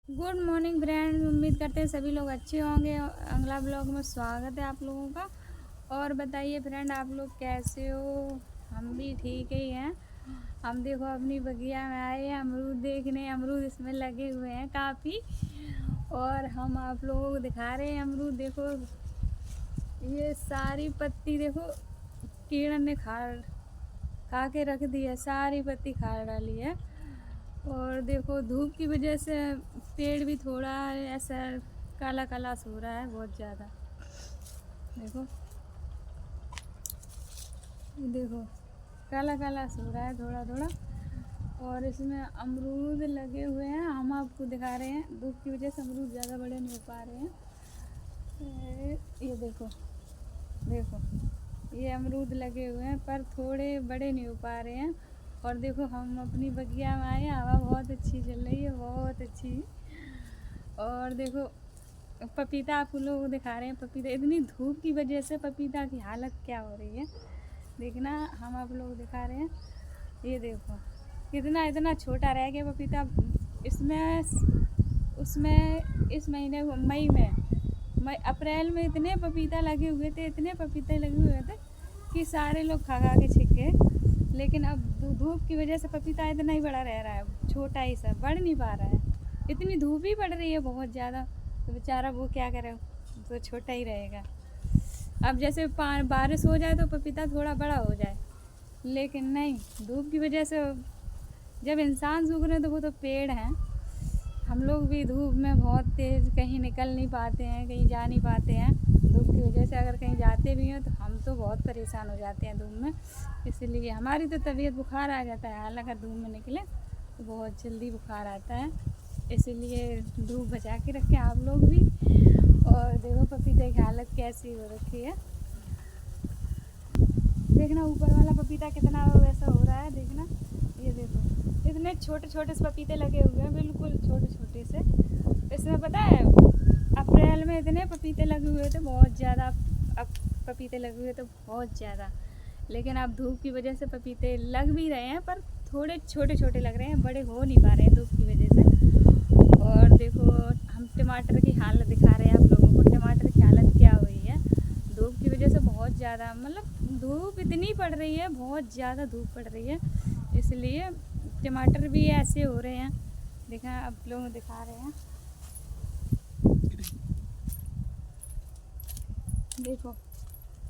Good morning friend, उम्मीद करते हैं सभी लोग अच्छे होंगे। अगला ब्लॉग में स्वागत है आप लोगों का। और बताइए फ्रेंड, आप लोग कैसे हो? हम भी ठीक ही हैं। हम देखो अपनी बगिया में आए हैं अमरूद देखने। अमरूद इसमें लगे हुए हैं काफ़ी, और हम आप लोगों को दिखा रहे हैं अमरूद। देखो ये सारी पत्ती देखो कीड़े ने खा के रख दी है, सारी पत्ती खा डाली है। और देखो धूप की वजह से पेड़ भी थोड़ा ऐसा काला काला सा हो रहा है बहुत ज़्यादा। देखो ये देखो काला काला सा हो रहा है थोड़ा थोड़ा। और इसमें अमरूद लगे हुए हैं, हम आपको दिखा रहे हैं। धूप की वजह से अमरूद ज़्यादा बड़े नहीं हो पा रहे हैं। ये देखो देखो ये अमरूद लगे हुए हैं पर थोड़े बड़े नहीं हो पा रहे हैं। और देखो हम अपनी बगिया में आए, हवा बहुत अच्छी चल रही है, बहुत अच्छी। और देखो पपीता आप लोगों को दिखा रहे हैं। पपीता इतनी धूप की वजह से पपीता की हालत क्या हो रही है देखना, हम आप लोगों को दिखा रहे हैं। ये देखो कितना इतना छोटा रह गया पपीता। इसमें उसमें इस महीने मई अप्रैल में इतने पपीता लगे हुए थे, इतने पपीते लगे हुए थे कि सारे लोग खा खा के छिक गए। लेकिन अब धूप की वजह से पपीता इतना ही बड़ा रह रहा है, छोटा ही सा बढ़ नहीं पा रहा है। इतनी धूप ही पड़ रही है बहुत ज़्यादा, तो बेचारा वो क्या करे, तो छोटा ही रहेगा। अब जैसे बारिश हो जाए तो पपीता थोड़ा बड़ा हो जाए, लेकिन नहीं, धूप की वजह से जब इंसान सूख रहे हैं तो वो तो पेड़ हैं। हम लोग भी धूप में बहुत तेज़ कहीं निकल नहीं पाते हैं, कहीं जा नहीं पाते हैं धूप की वजह से। अगर कहीं जाते भी हैं तो हम तो बहुत परेशान हो जाते हैं धूप में। इसलिए हमारी तो तबीयत बुखार आ जाता है, हालांकि धूप में निकले तो बहुत जल्दी बुखार आता है। इसलिए धूप बचा के रखें आप लोग भी। और देखो पपीते की हालत कैसी हो रखी है, देखना ऊपर वाला पपीता कितना वैसा हो रहा है, देखना। ये देखो इतने छोटे छोटे से पपीते लगे हुए हैं, बिल्कुल छोटे छोटे से। इसमें पता है अप्रैल में इतने पपीते लगे हुए थे बहुत ज़्यादा, अब पपीते लगे हुए थे बहुत ज़्यादा। लेकिन अब धूप की वजह से पपीते लग भी रहे हैं पर थोड़े छोटे छोटे लग रहे हैं, बड़े हो नहीं पा रहे हैं धूप की वजह से। और देखो हम टमाटर की हालत दिखा रहे हैं आप लोगों को। टमाटर की हालत क्या हुई है धूप की वजह से, बहुत ज़्यादा, मतलब धूप इतनी पड़ रही है, बहुत ज़्यादा धूप पड़ रही है, इसलिए टमाटर भी ऐसे हो रहे हैं। देखा आप लोग दिखा रहे हैं, देखो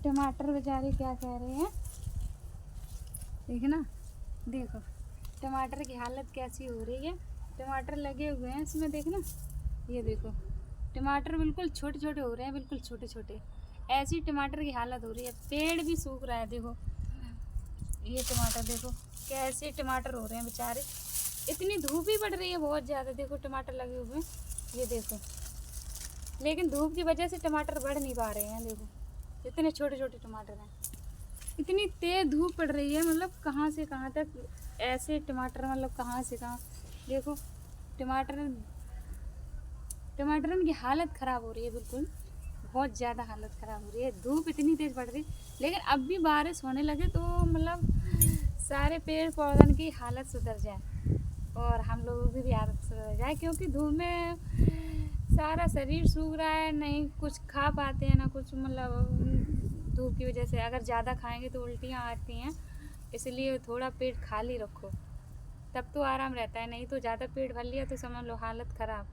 टमाटर बेचारे क्या कह रहे हैं, देखना। देखो टमाटर की हालत कैसी हो रही है, टमाटर लगे हुए हैं इसमें, देखना। ये देखो टमाटर बिल्कुल छोटे छोटे हो रहे हैं, बिल्कुल छोटे छोटे। ऐसी टमाटर की हालत हो रही है, पेड़ भी सूख रहा है। देखो ये टमाटर देखो कैसे टमाटर हो रहे हैं बेचारे, इतनी धूप ही पड़ रही है बहुत ज़्यादा। देखो टमाटर लगे हुए हैं, ये देखो। लेकिन धूप की वजह से टमाटर बढ़ नहीं पा रहे हैं, देखो इतने छोटे छोटे टमाटर हैं। इतनी तेज़ धूप पड़ रही है, मतलब कहाँ से कहाँ तक ऐसे टमाटर, मतलब कहाँ से कहाँ। देखो टमाटर टमाटरन की हालत ख़राब हो रही है, बिल्कुल बहुत ज़्यादा हालत ख़राब हो रही है। धूप इतनी तेज़ पड़ रही है, लेकिन अब भी बारिश होने लगे तो मतलब सारे पेड़ पौधन की हालत सुधर जाए और हम लोगों की भी हालत सुधर जाए, क्योंकि धूप में सारा शरीर सूख रहा है, नहीं कुछ खा पाते हैं ना कुछ, मतलब धूप की वजह से अगर ज़्यादा खाएंगे तो उल्टियाँ आती हैं। इसलिए थोड़ा पेट खाली रखो, तब तो आराम रहता है, नहीं तो ज़्यादा पेट भर लिया तो समझ लो हालत ख़राब।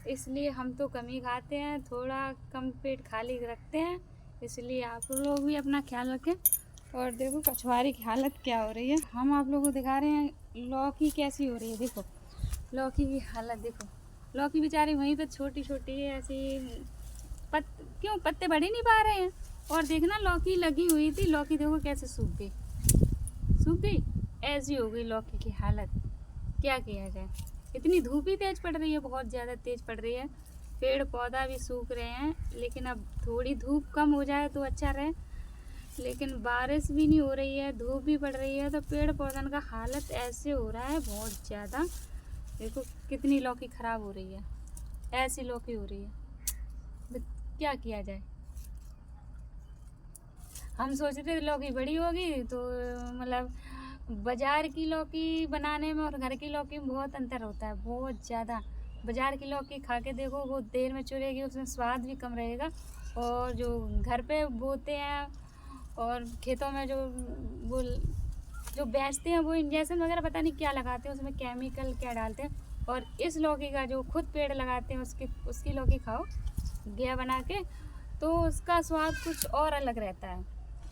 इसलिए हम तो कम ही खाते हैं, थोड़ा कम पेट खाली रखते हैं। इसलिए आप लोग भी अपना ख्याल रखें। और देखो कछुआरे की हालत क्या हो रही है, हम आप लोगों को दिखा रहे हैं। लौकी कैसी हो रही है, देखो लौकी की हालत देखो। लौकी बेचारी वहीं पे छोटी छोटी है ऐसी, क्यों पत्ते बढ़ ही नहीं पा रहे हैं। और देखना लौकी लगी हुई थी, लौकी देखो कैसे सूख गई, सूख गई। ऐसी हो गई लौकी की हालत, क्या किया जाए। इतनी धूप ही तेज़ पड़ रही है, बहुत ज़्यादा तेज़ पड़ रही है, पेड़ पौधा भी सूख रहे हैं। लेकिन अब थोड़ी धूप कम हो जाए तो अच्छा रहे, लेकिन बारिश भी नहीं हो रही है, धूप भी पड़ रही है, तो पेड़ पौधन का हालत ऐसे हो रहा है बहुत ज़्यादा। देखो कितनी लौकी ख़राब हो रही है, ऐसी लौकी हो रही है, तो क्या किया जाए। हम सोचते थे लौकी बड़ी होगी तो मतलब बाज़ार की लौकी बनाने में और घर की लौकी में बहुत अंतर होता है, बहुत ज़्यादा। बाज़ार की लौकी खा के देखो, वो देर में चुरेगी, उसमें स्वाद भी कम रहेगा। और जो घर पे बोते हैं और खेतों में वो जो बेचते हैं, वो इंजेक्शन वगैरह पता नहीं क्या लगाते हैं, उसमें केमिकल क्या डालते हैं। और इस लौकी का जो खुद पेड़ लगाते हैं, उसकी लौकी खाओ घिया बना के, तो उसका स्वाद कुछ और अलग रहता है,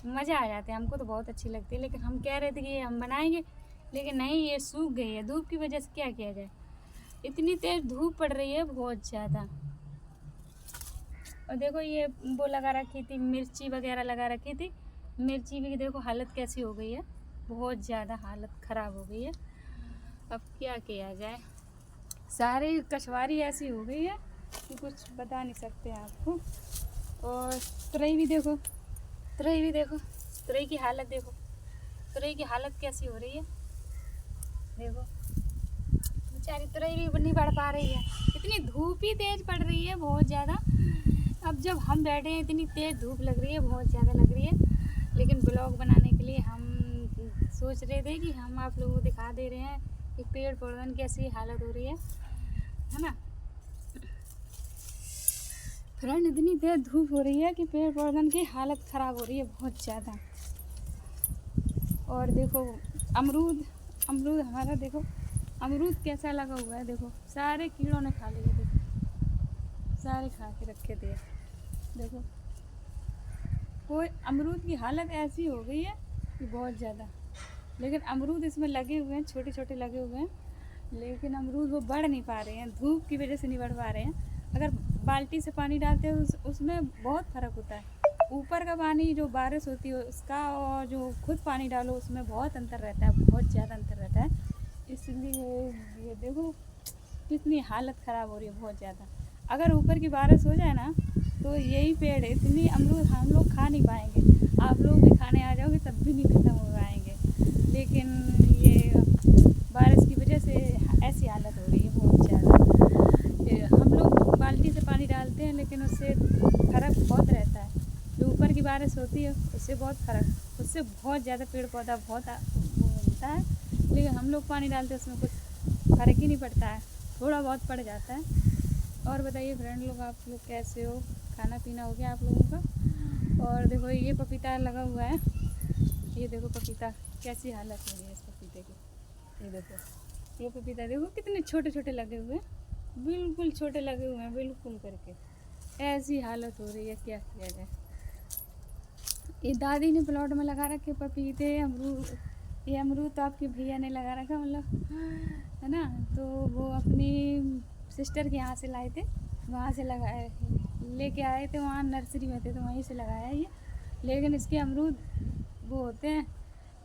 मज़ा आ जाता है। हमको तो बहुत अच्छी लगती है, लेकिन हम कह रहे थे कि ये हम बनाएंगे, लेकिन नहीं, ये सूख गई है धूप की वजह से। क्या किया जाए, इतनी तेज़ धूप पड़ रही है बहुत ज़्यादा। और देखो ये वो लगा रखी थी, मिर्ची वगैरह लगा रखी थी, मिर्ची भी देखो हालत कैसी हो गई है, बहुत ज़्यादा हालत ख़राब हो गई है। अब क्या किया जाए, सारी कछवारी ऐसी हो गई है कि कुछ बता नहीं सकते आपको। और तुरई भी देखो, तुरई भी देखो, तुरई की हालत देखो, तुरई की हालत कैसी हो रही है, देखो बेचारी तुरई भी नहीं बढ़ पा रही है, इतनी धूप ही तेज़ पड़ रही है बहुत ज़्यादा। अब जब हम बैठे हैं, इतनी तेज़ धूप लग रही है, बहुत ज़्यादा लग रही है, लेकिन ब्लॉग बनाने के लिए हम सोच रहे थे कि हम आप लोगों को दिखा दे रहे हैं कि पेड़ पौधों की कैसी हालत हो रही है ना फ्रेंड। इतनी तेज़ धूप हो रही है कि पेड़ पौधों की हालत ख़राब हो रही है बहुत ज़्यादा। और देखो अमरूद, अमरूद हमारा देखो, अमरूद कैसा लगा हुआ है, देखो सारे कीड़ों ने खा लिए, देखो सारे खा के रखे थे, देखो कोई अमरूद की हालत ऐसी हो गई है कि बहुत ज़्यादा। लेकिन अमरूद इसमें लगे हुए हैं, छोटे छोटे लगे हुए हैं, लेकिन अमरूद वो बढ़ नहीं पा रहे हैं, धूप की वजह से नहीं बढ़ पा रहे हैं। अगर बाल्टी से पानी डालते हैं उसमें बहुत फ़र्क होता है, ऊपर का पानी जो बारिश होती है उसका और जो खुद पानी डालो उसमें बहुत अंतर रहता है, बहुत ज़्यादा अंतर रहता है। इसलिए ये देखो कितनी हालत ख़राब हो रही है बहुत ज़्यादा। अगर ऊपर की बारिश हो जाए ना तो यही पेड़ इतनी अमरूद हम लोग खा नहीं पाएंगे, आप लोग भी खाने आ जाओगे तब भी नहीं ख़त्म हो पाएंगे। लेकिन ये बारिश की वजह से ऐसी हालत हो रही है बहुत ज़्यादा। हम लोग बाल्टी से पानी डालते हैं लेकिन उससे फ़र्क बहुत रहता है, जो ऊपर की बारिश होती है उससे बहुत फ़र्क, उससे बहुत ज़्यादा पेड़ पौधा बहुत मिलता है। लेकिन हम लोग पानी डालते हैं उसमें कुछ फ़र्क ही नहीं पड़ता है, थोड़ा बहुत पड़ जाता है। और बताइए फ्रेंड लोग, आप लोग कैसे हो, खाना पीना हो गया आप लोगों का। और देखो ये पपीता लगा हुआ है, ये देखो पपीता कैसी हालत हो रही है इस पपीते की, ये देखो ये पपीता देखो कितने छोटे छोटे लगे हुए हैं, बिल्कुल छोटे लगे हुए हैं बिल्कुल करके, ऐसी हालत हो रही है, क्या किया जाए। ये दादी ने प्लॉट में लगा रखे पपीते, अमरूद, ये अमरूद तो आपके भैया ने लगा रखा मतलब, है ना, तो वो अपनी सिस्टर के यहाँ से लाए थे, वहाँ से लगाए लेके आए थे, वहाँ नर्सरी में थे तो वहीं से लगाया ये। लेकिन इसके अमरूद वो होते हैं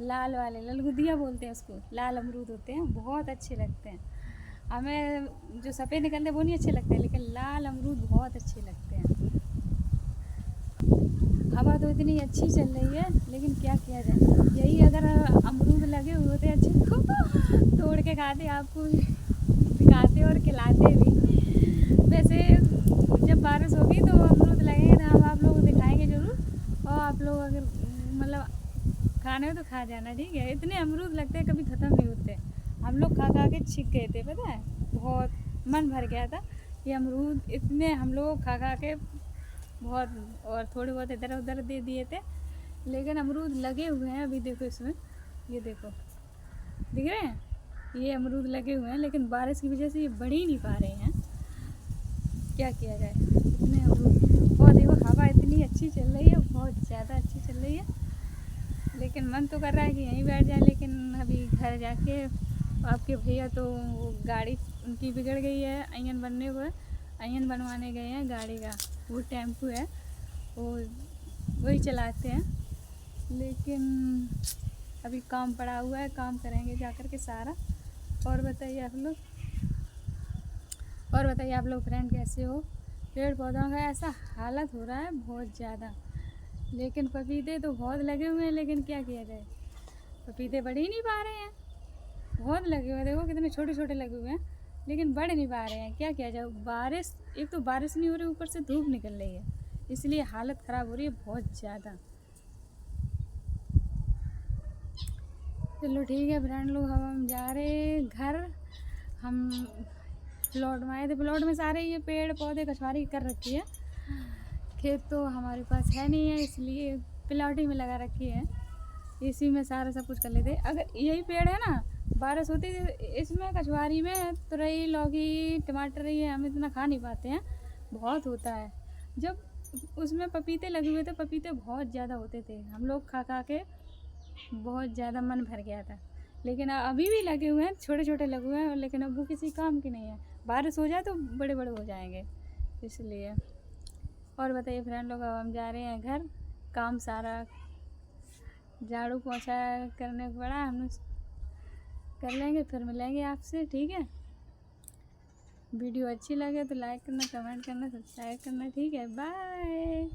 लाल वाले, ललगुदिया बोलते हैं उसको, लाल अमरूद होते हैं, बहुत अच्छे लगते हैं हमें। जो सफ़ेद निकलते हैं वो नहीं अच्छे लगते, लेकिन लाल अमरूद बहुत अच्छे लगते हैं। हवा तो इतनी अच्छी चल रही है, लेकिन क्या किया जाए, यही अगर अमरूद लगे हुए होते अच्छे तो तोड़ के खाते, आपको दिखाते और खिलाते भी। वैसे जब बारिश होगी तो अमरूद लगेंगे तो हम आप लोगों को दिखाएंगे ज़रूर, और आप लोग अगर मतलब खाने हो तो खा जाना, ठीक है। इतने अमरूद लगते हैं कभी ख़त्म नहीं होते, हम लोग खा खा के छिक गए थे, पता है, बहुत मन भर गया था ये अमरूद, इतने हम लोग खा खा के बहुत, और थोड़े बहुत इधर उधर दे दिए थे। लेकिन अमरूद लगे हुए हैं अभी, देखो इसमें, ये देखो दिख रहे हैं, ये अमरूद लगे हुए हैं, लेकिन बारिश की वजह से ये बढ़ ही नहीं पा रहे हैं, क्या किया जाए, इतने अमरूद। और देखो हवा इतनी अच्छी चल रही है, बहुत ज़्यादा अच्छी चल रही है, लेकिन मन तो कर रहा है कि यहीं बैठ जाए, लेकिन अभी घर जाके आपके भैया तो वो गाड़ी उनकी बिगड़ गई है, इंजन बनने को है, इंजन बनवाने गए हैं गाड़ी का, वो टेम्पो है वो वही चलाते हैं। लेकिन अभी काम पड़ा हुआ है, काम करेंगे जा कर के सारा। और बताइए आप लोग, और बताइए आप लोग फ्रेंड कैसे हो। पेड़ पौधों का ऐसा हालत हो रहा है बहुत ज़्यादा, लेकिन पपीते तो बहुत लगे हुए हैं, लेकिन क्या किया जाए, पपीते बढ़ ही नहीं पा रहे हैं, बहुत लगे हुए हैं, देखो कितने छोटे छोटे लगे हुए हैं, लेकिन बढ़ नहीं पा रहे हैं, क्या किया जाए। बारिश, एक तो बारिश नहीं हो रही, ऊपर से धूप निकल रही है, इसलिए हालत ख़राब हो रही है बहुत ज़्यादा। चलो ठीक है फ्रेंड लोग, हम जा रहे घर, हम प्लॉट में आए थे। प्लॉट में सारे ये पेड़ पौधे कछवारी कर रखी है। खेत तो हमारे पास है नहीं है, इसलिए प्लॉट ही में लगा रखी है। इसी में सारा सब कुछ कर लेते। अगर यही पेड़ है ना, बारिश होती है इसमें कछवारी में तुरई लौकी टमाटर ये हम इतना खा नहीं पाते हैं, बहुत होता है। जब उसमें पपीते लगे हुए थे, पपीते बहुत ज़्यादा होते थे, हम लोग खा खा के बहुत ज़्यादा मन भर गया था। लेकिन अभी भी लगे हुए हैं, छोटे छोटे लगे हुए हैं, लेकिन अब वो किसी काम के नहीं है। बारिश हो जाए तो बड़े बड़े हो जाएंगे, इसलिए। और बताइए फ्रेंड लोग, अब हम जा रहे हैं घर। काम सारा झाड़ू पोछा करने को पड़ा, हम कर लेंगे, फिर मिलेंगे आपसे, ठीक है। वीडियो अच्छी लगे तो लाइक करना, कमेंट करना, सब्सक्राइब करना, ठीक है। बाय।